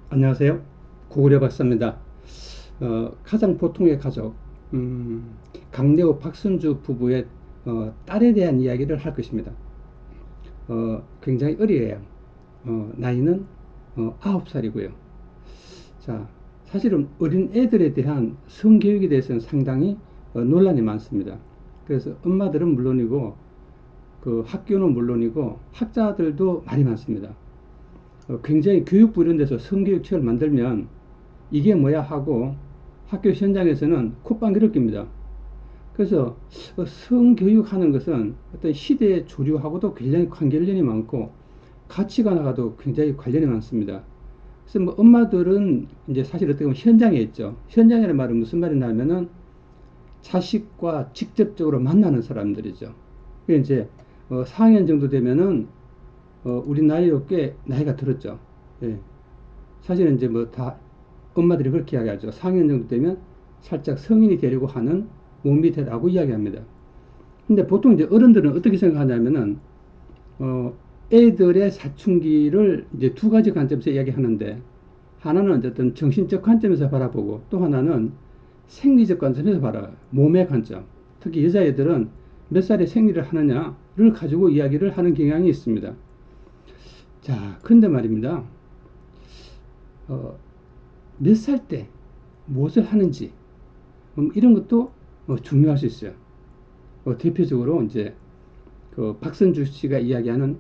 안녕하세요. 고구려 박사입니다. 가장 보통의 가족, 강대호 박순주 부부의 딸에 대한 이야기를 할 것입니다. 굉장히 어리예요. 나이는 9살이고요. 자, 사실은 어린 애들에 대한 성교육에 대해서는 상당히 논란이 많습니다. 그래서 엄마들은 물론이고, 그 학교는 물론이고, 학자들도 말이 많습니다. 굉장히 교육부 이런 데서 성교육책을 만들면 이게 뭐야 하고 학교 현장에서는 콧방귀를 낍니다. 그래서 성교육하는 것은 어떤 시대의 조류하고도 굉장히 관련이 많고 가치관하고도 굉장히 관련이 많습니다. 그래서 뭐 엄마들은 이제 사실 어떻게 보면 현장에 있죠. 현장이라는 말은 무슨 말이냐면은 자식과 직접적으로 만나는 사람들이죠. 그 이제 4학년 정도 되면은 우리 나이로 꽤 나이가 들었죠. 예. 사실은 이제 뭐 다 엄마들이 그렇게 이야기하죠. 4학년 정도 되면 살짝 성인이 되려고 하는 몸이 되라고 이야기합니다. 근데 보통 이제 어른들은 어떻게 생각하냐면은 애들의 사춘기를 이제 두 가지 관점에서 이야기하는데, 하나는 어떤 정신적 관점에서 바라보고 또 하나는 생리적 관점에서 바라봐요. 몸의 관점. 특히 여자애들은 몇 살에 생리를 하느냐를 가지고 이야기를 하는 경향이 있습니다. 자, 근데 말입니다. 어, 몇 살 때 무엇을 하는지 이런 것도 중요할 수 있어요. 대표적으로 이제 그 박선주 씨가 이야기하는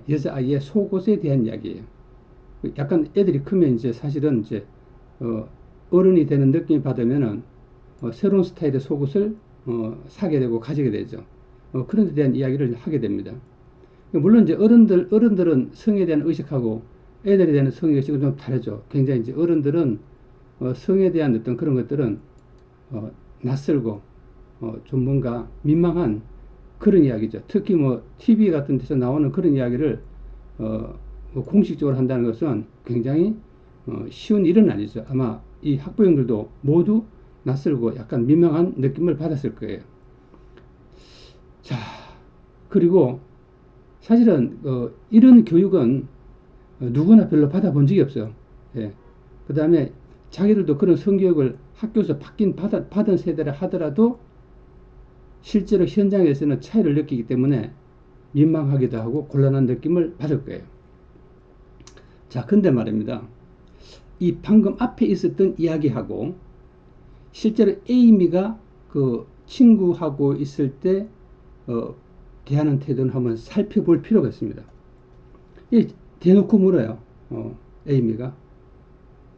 여자아이의 속옷에 대한 이야기예요. 약간 애들이 크면 이제 사실은 이제 어, 어른이 되는 느낌이 받으면은 새로운 스타일의 속옷을 사게 되고 가지게 되죠. 그런 데 대한 이야기를 하게 됩니다. 물론 이제 어른들은 성에 대한 의식하고 애들에 대한 성의 의식은 좀 다르죠. 굉장히 이제 어른들은 성에 대한 어떤 그런 것들은 낯설고 좀 뭔가 민망한 그런 이야기죠. 특히 뭐 TV 같은 데서 나오는 그런 이야기를 뭐 공식적으로 한다는 것은 굉장히 쉬운 일은 아니죠. 아마 이 학부형들도 모두 낯설고 약간 민망한 느낌을 받았을 거예요. 자, 그리고 사실은 이런 교육은 누구나 별로 받아본 적이 없어요. 예. 그 다음에 자기들도 그런 성교육을 학교에서 받은 세대라 하더라도 실제로 현장에서는 차이를 느끼기 때문에 민망하기도 하고 곤란한 느낌을 받을 거예요. 자, 근데 말입니다. 이 방금 앞에 있었던 이야기하고 실제로 에이미가 그 친구하고 있을 때 어, 대하는 태도는 한번 살펴볼 필요가 있습니다. 대놓고 물어요. 에이미가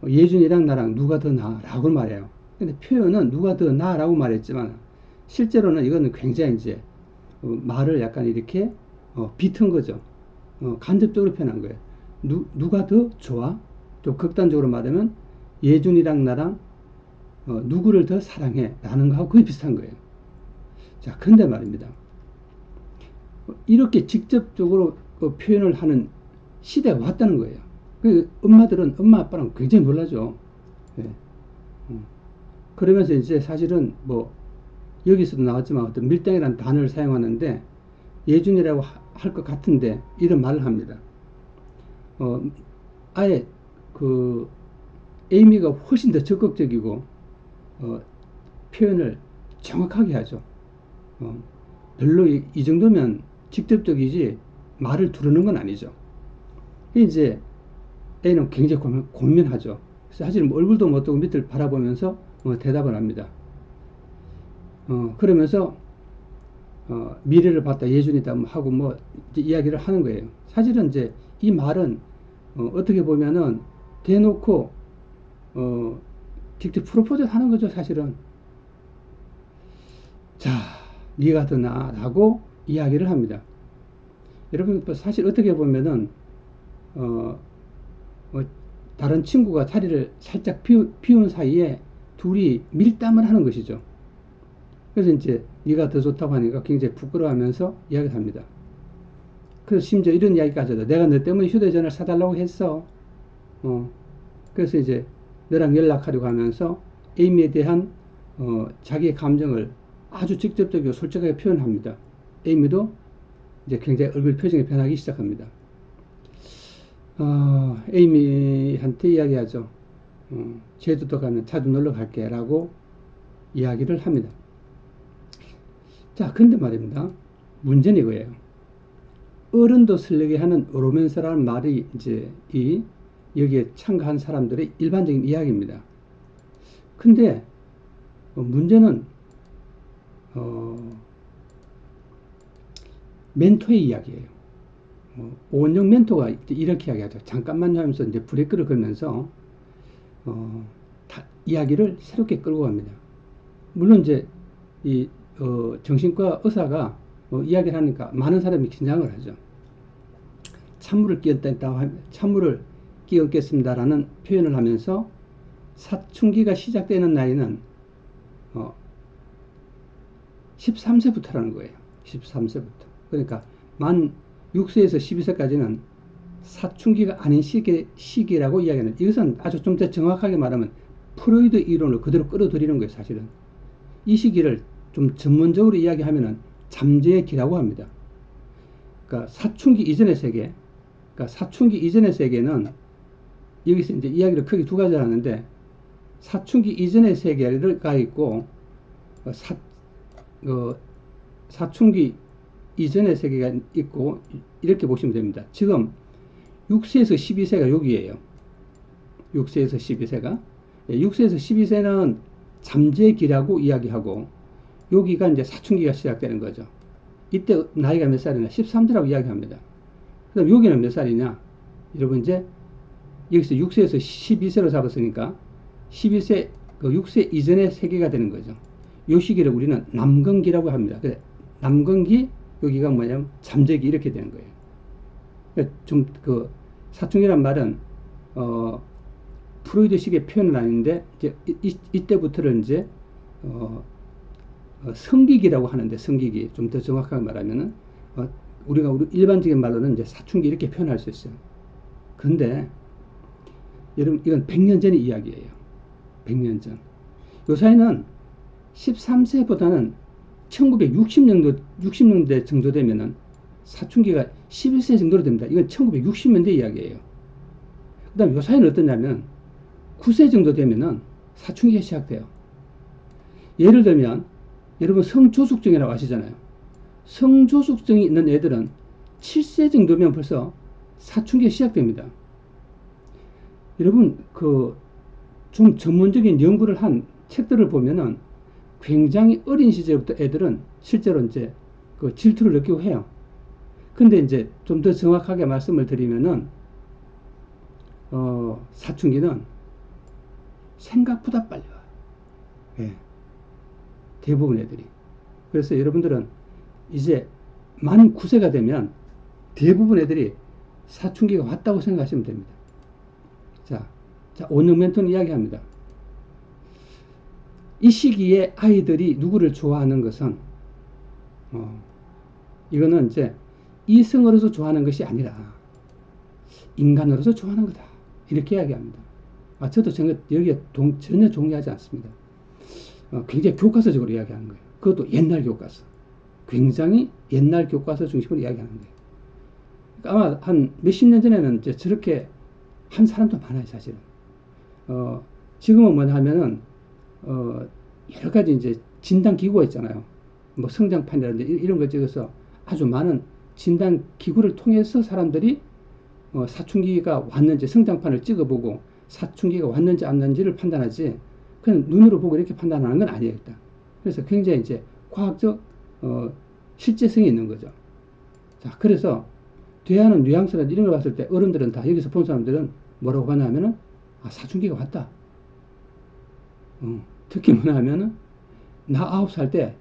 예준이랑 나랑 누가 더 나아? 라고 말해요. 근데 표현은 누가 더 나아? 라고 말했지만 실제로는 이거는 굉장히 이제 말을 약간 이렇게 비튼 거죠. 간접적으로 표현한 거예요. 누가 더 좋아? 또 극단적으로 말하면 예준이랑 나랑 누구를 더 사랑해? 라는 거하고 거의 비슷한 거예요. 자, 그런데 말입니다. 이렇게 직접적으로 표현을 하는 시대가 왔다는 거예요. 그 엄마들은 엄마 아빠랑 굉장히 놀라죠. 예. 그러면서 이제 사실은 뭐 여기서도 나왔지만 어떤 밀당이라는 단어를 사용하는데 예준이라고 할 것 같은데 이런 말을 합니다. 어, 아예 그 에이미가 훨씬 더 적극적이고 어, 표현을 정확하게 하죠. 어, 별로 이 정도면 직접적이지 말을 두르는 건 아니죠. 이제 A는 굉장히 고민하죠. 사실 뭐 얼굴도 못 뜨고 밑을 바라보면서 대답을 합니다. 그러면서 미래를 봤다 예준이다 하고 뭐 이야기를 하는 거예요. 사실은 이제 이 말은 떻게 보면은 대놓고 어, 직접 프로포즈를 하는 거죠. 사실은. 자, 네가 더 나아라고 이야기를 합니다. 여러분 사실 어떻게 보면은 어, 어, 다른 친구가 자리를 살짝 비운 사이에 둘이 밀담을 하는 것이죠. 그래서 이제 네가 더 좋다고 하니까 굉장히 부끄러워하면서 이야기를 합니다. 그래서 심지어 이런 이야기까지 하죠. 내가 너 때문에 휴대전화를 사달라고 했어. 어, 그래서 이제 너랑 연락하려고 하면서 에이미에 대한 자기의 감정을 아주 직접적이고 솔직하게 표현합니다. 에이미도 이제 굉장히 얼굴 표정이 변하기 시작합니다. 에이미한테 이야기하죠. 제주도 가면 자주 놀러 갈게 라고 이야기를 합니다. 자, 근데 말입니다. 문제는 이거예요. 어른도 설레게 하는 로맨스라는 말이 이제 여기에 참가한 사람들의 일반적인 이야기입니다. 근데 문제는 멘토의 이야기예요. 오은영 멘토가 이렇게 이야기하죠. 잠깐만요 하면서 이제 브레이크를 걸면서 이야기를 새롭게 끌고 갑니다. 물론 이제 정신과 의사가 이야기를 하니까 많은 사람이 긴장을 하죠. 찬물을 끼얹겠습니다라는 표현을 하면서 사춘기가 시작되는 나이는 13세부터라는 거예요. 13세부터. 그러니까 만 6세에서 12세까지는 사춘기가 아닌 시기라고 이야기하는, 이것은 아주 좀 더 정확하게 말하면 프로이드 이론을 그대로 끌어들이는 거예요. 사실은 이 시기를 좀 전문적으로 이야기하면은 잠재의 기라고 합니다. 그러니까 사춘기 이전의 세계, 그러니까 사춘기 이전의 세계는 여기서 이제 이야기를 크게 두 가지를 하는데, 사춘기 이전의 세계가 있고 사춘기 이전의 세계가 있고, 이렇게 보시면 됩니다. 지금 6세에서 12세가 여기에요. 6세에서 12세가 6세에서 12세는 잠재기라고 이야기하고, 여기가 이제 사춘기가 시작되는 거죠. 이때 나이가 몇 살이냐? 13세라고 이야기합니다. 그럼 여기는 몇 살이냐? 여러분 이제 여기서 6세에서 12세로 잡았으니까 12세, 그 6세 이전의 세계가 되는 거죠. 이 시기를 우리는 남건기라고 합니다. 그래, 남건기, 여기가 뭐냐면 잠재기, 이렇게 되는 거예요. 좀 사춘기란 말은 프로이드식의 표현은 아닌데, 이제 이때부터를 이제 성기기라고 하는데, 성기기, 좀 더 정확하게 말하면은 우리 일반적인 말로는 이제 사춘기 이렇게 표현할 수 있어요. 그런데 여러분, 이건 100년 전의 이야기예요. 100년 전. 요 사이는 13세보다는 1960년대 정도 되면은 사춘기가 11세 정도로 됩니다. 이건 1960년대 이야기예요. 그 다음 요 사이는 어떠냐면 9세 정도 되면은 사춘기가 시작돼요. 예를 들면 여러분 성조숙증이라고 아시잖아요. 성조숙증이 있는 애들은 7세 정도면 벌써 사춘기가 시작됩니다. 여러분 좀 전문적인 연구를 한 책들을 보면은 굉장히 어린 시절부터 애들은 실제로 이제 질투를 느끼고 해요. 근데 이제 좀 더 정확하게 말씀을 드리면은 사춘기는 생각보다 빨리 와요. 예. 대부분 애들이. 그래서 여러분들은 이제 만 9세가 되면 대부분 애들이 사춘기가 왔다고 생각하시면 됩니다. 자, 오늘 멘토는 이야기합니다. 이 시기에 아이들이 누구를 좋아하는 것은 이거는 이제 이성으로서 좋아하는 것이 아니라 인간으로서 좋아하는 거다, 이렇게 이야기합니다. 저도 여기에 전혀 동의하지 않습니다. 굉장히 교과서적으로 이야기하는 거예요. 그것도 옛날 교과서, 굉장히 옛날 교과서 중심으로 이야기하는 거예요. 그러니까 아마 한 몇십 년 전에는 이제 저렇게 한 사람도 많아요, 사실은. 지금은 뭐냐 하면은 여러 가지 이제 진단 기구가 있잖아요. 뭐 성장판이라든지 이런 걸 찍어서 아주 많은 진단 기구를 통해서 사람들이 사춘기가 왔는지 성장판을 찍어보고 사춘기가 왔는지 안 왔는지를 판단하지, 그냥 눈으로 보고 이렇게 판단하는 건 아니에요, 일단. 그래서 굉장히 이제 과학적 실제성이 있는 거죠. 자, 그래서 대하는 뉘앙스나 이런 걸 봤을 때 어른들은 다, 여기서 본 사람들은 뭐라고 하냐면은 사춘기가 왔다. 특히 뭐냐 하면은 나 9살 때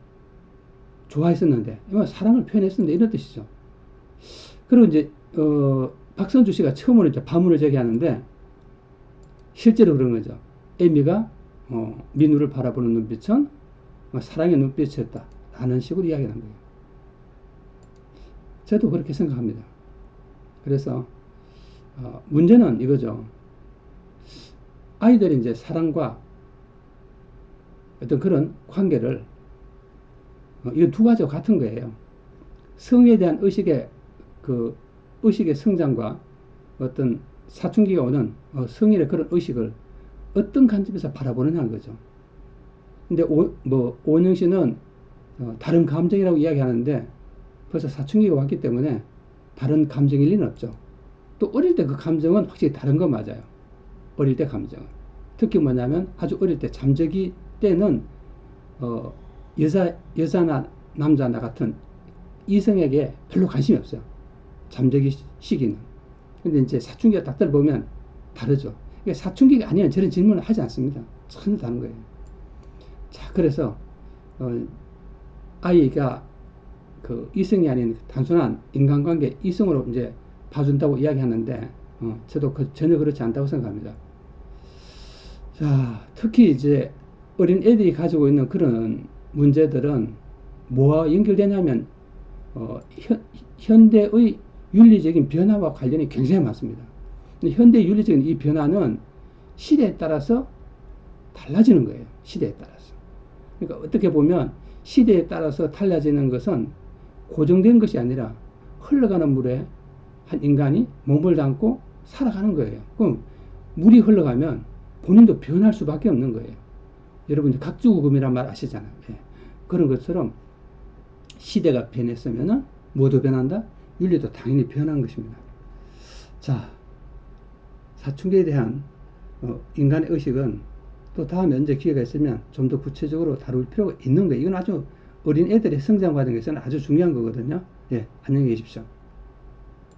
좋아했었는데, 사랑을 표현했었는데, 이런 뜻이죠. 그리고 이제 박선주 씨가 처음으로 이제 반문을 제기하는데, 실제로 그런 거죠. 에미가 민우를 바라보는 눈빛은 사랑의 눈빛이었다, 라는 식으로 이야기하는 거예요. 저도 그렇게 생각합니다. 그래서 문제는 이거죠. 아이들이 이제 사랑과 어떤 그런 관계를, 이건 두 가지가 같은 거예요. 성에 대한 의식의 성장과 어떤 사춘기가 오는 성인의 그런 의식을 어떤 관점에서 바라보느냐는 거죠. 근데 오은영 씨는 다른 감정이라고 이야기하는데 벌써 사춘기가 왔기 때문에 다른 감정일 리는 없죠. 또 어릴 때 그 감정은 확실히 다른 건 맞아요. 어릴 때 감정은. 특히 뭐냐면 아주 어릴 때 잠재기 때는 어, 여자나 남자나 같은 이성에게 별로 관심이 없어요. 잠재기 시기는. 근데 이제 사춘기가 딱 들어보면 다르죠. 그러니까 사춘기가 아니면 저런 질문을 하지 않습니다. 전혀 다른 거예요. 자, 그래서 아이가 그 이성이 아닌 단순한 인간관계 이성으로 이제 봐준다고 이야기하는데 저도 전혀 그렇지 않다고 생각합니다. 자, 특히 이제 어린 애들이 가지고 있는 그런 문제들은 뭐와 연결되냐면 현대의 윤리적인 변화와 관련이 굉장히 많습니다. 현대 윤리적인 이 변화는 시대에 따라서 달라지는 거예요. 시대에 따라서. 그러니까 어떻게 보면 시대에 따라서 달라지는 것은 고정된 것이 아니라 흘러가는 물에 한 인간이 몸을 담고 살아가는 거예요. 그럼 물이 흘러가면 본인도 변할 수밖에 없는 거예요. 여러분 각주구금이란 말 아시잖아요. 예. 그런 것처럼 시대가 변했으면 모두 변한다. 윤리도 당연히 변한 것입니다. 자, 사춘기에 대한 인간의 의식은 또 다음에 언제 기회가 있으면 좀 더 구체적으로 다룰 필요가 있는 거예요. 이건 아주 어린 애들의 성장 과정에서는 아주 중요한 거거든요. 예, 안녕히 계십시오.